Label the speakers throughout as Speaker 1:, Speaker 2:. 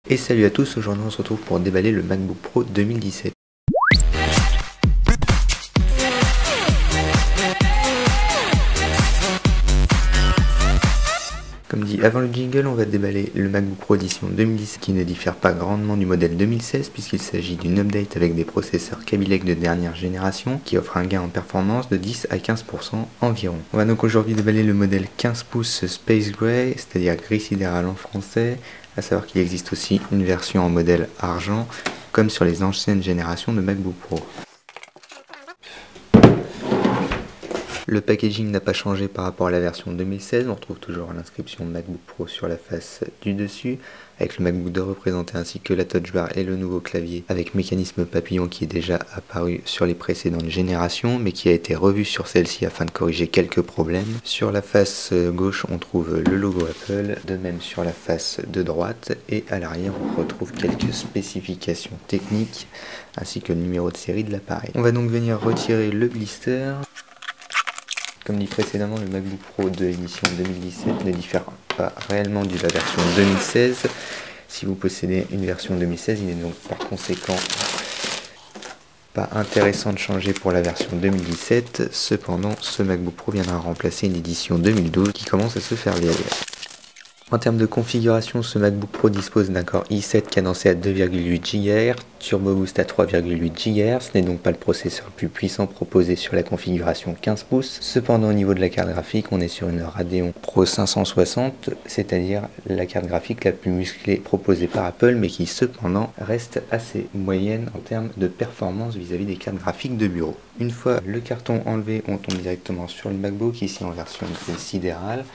Speaker 1: Et salut à tous, aujourd'hui on se retrouve pour déballer le MacBook Pro 2017. Comme dit avant le jingle, on va déballer le MacBook Pro édition 2017 qui ne diffère pas grandement du modèle 2016 puisqu'il s'agit d'une update avec des processeurs Kaby Lake de dernière génération qui offre un gain en performance de 10 à 15% environ. On va donc aujourd'hui déballer le modèle 15 pouces Space Gray, c'est-à-dire gris sidéral en français, à savoir qu'il existe aussi une version en modèle argent comme sur les anciennes générations de MacBook Pro. Le packaging n'a pas changé par rapport à la version 2016, on retrouve toujours l'inscription MacBook Pro sur la face du dessus, avec le MacBook de représenté ainsi que la touch bar et le nouveau clavier avec mécanisme papillon qui est déjà apparu sur les précédentes générations, mais qui a été revu sur celle-ci afin de corriger quelques problèmes. Sur la face gauche, on trouve le logo Apple, de même sur la face de droite, et à l'arrière, on retrouve quelques spécifications techniques ainsi que le numéro de série de l'appareil. On va donc venir retirer le blister. Comme dit précédemment, le MacBook Pro de l'édition 2017 ne diffère pas réellement de la version 2016. Si vous possédez une version 2016, il n'est donc par conséquent pas intéressant de changer pour la version 2017. Cependant, ce MacBook Pro viendra remplacer une édition 2012 qui commence à se faire vieillir. En termes de configuration, ce MacBook Pro dispose d'un Core i7 cadencé à 2,8 GHz, Turbo Boost à 3,8 GHz, ce n'est donc pas le processeur le plus puissant proposé sur la configuration 15 pouces. Cependant, au niveau de la carte graphique, on est sur une Radeon Pro 560, c'est-à-dire la carte graphique la plus musclée proposée par Apple, mais qui cependant reste assez moyenne en termes de performance vis-à-vis des cartes graphiques de bureau. Une fois le carton enlevé, on tombe directement sur le MacBook, ici en version sidérale.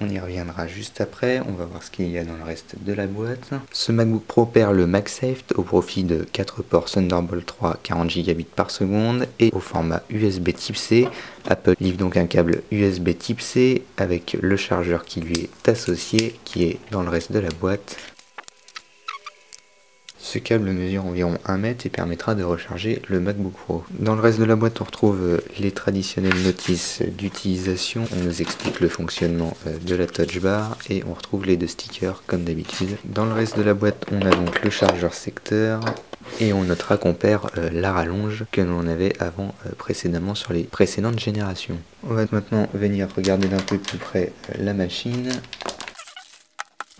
Speaker 1: On y reviendra juste après, on va voir ce qu'il y a dans le reste de la boîte. Ce MacBook Pro perd le MagSafe au profit de 4 ports Thunderbolt 3 40 Gb par seconde et au format USB Type C. Apple livre donc un câble USB Type C avec le chargeur qui lui est associé, qui est dans le reste de la boîte. Ce câble mesure environ 1 mètre et permettra de recharger le MacBook Pro. Dans le reste de la boîte, on retrouve les traditionnelles notices d'utilisation. On nous explique le fonctionnement de la touch bar et on retrouve les deux stickers comme d'habitude. Dans le reste de la boîte, on a donc le chargeur secteur et on notera qu'on perd la rallonge que l'on avait avant précédemment sur les précédentes générations. On va maintenant venir regarder d'un peu plus près la machine.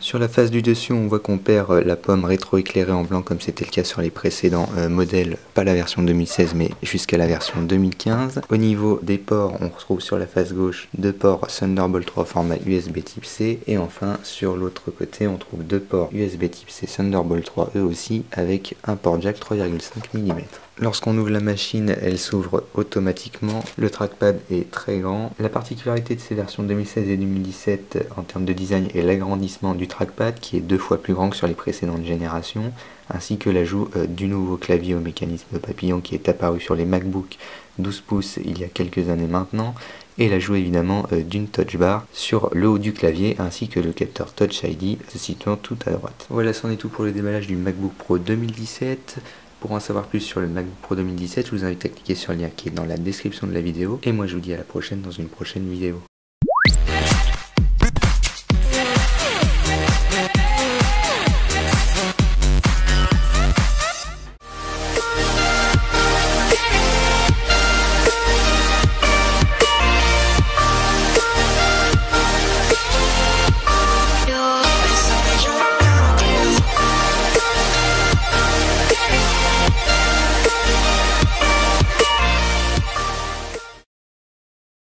Speaker 1: Sur la face du dessus, on voit qu'on perd la pomme rétroéclairée en blanc comme c'était le cas sur les précédents modèles, pas la version 2016 mais jusqu'à la version 2015. Au niveau des ports, on retrouve sur la face gauche 2 ports Thunderbolt 3 format USB Type C et enfin sur l'autre côté on trouve 2 ports USB Type C Thunderbolt 3 eux aussi avec un port jack 3,5 mm. Lorsqu'on ouvre la machine, elle s'ouvre automatiquement. Le trackpad est très grand. La particularité de ces versions 2016 et 2017 en termes de design est l'agrandissement du trackpad qui est 2 fois plus grand que sur les précédentes générations, ainsi que l'ajout du nouveau clavier au mécanisme papillon qui est apparu sur les MacBook 12 pouces il y a quelques années maintenant, et l'ajout évidemment d'une touch bar sur le haut du clavier ainsi que le capteur Touch ID se situant tout à droite. Voilà, c'en est tout pour le déballage du MacBook Pro 2017. Pour en savoir plus sur le MacBook Pro 2017, je vous invite à cliquer sur le lien qui est dans la description de la vidéo. Et moi je vous dis à la prochaine dans une prochaine vidéo.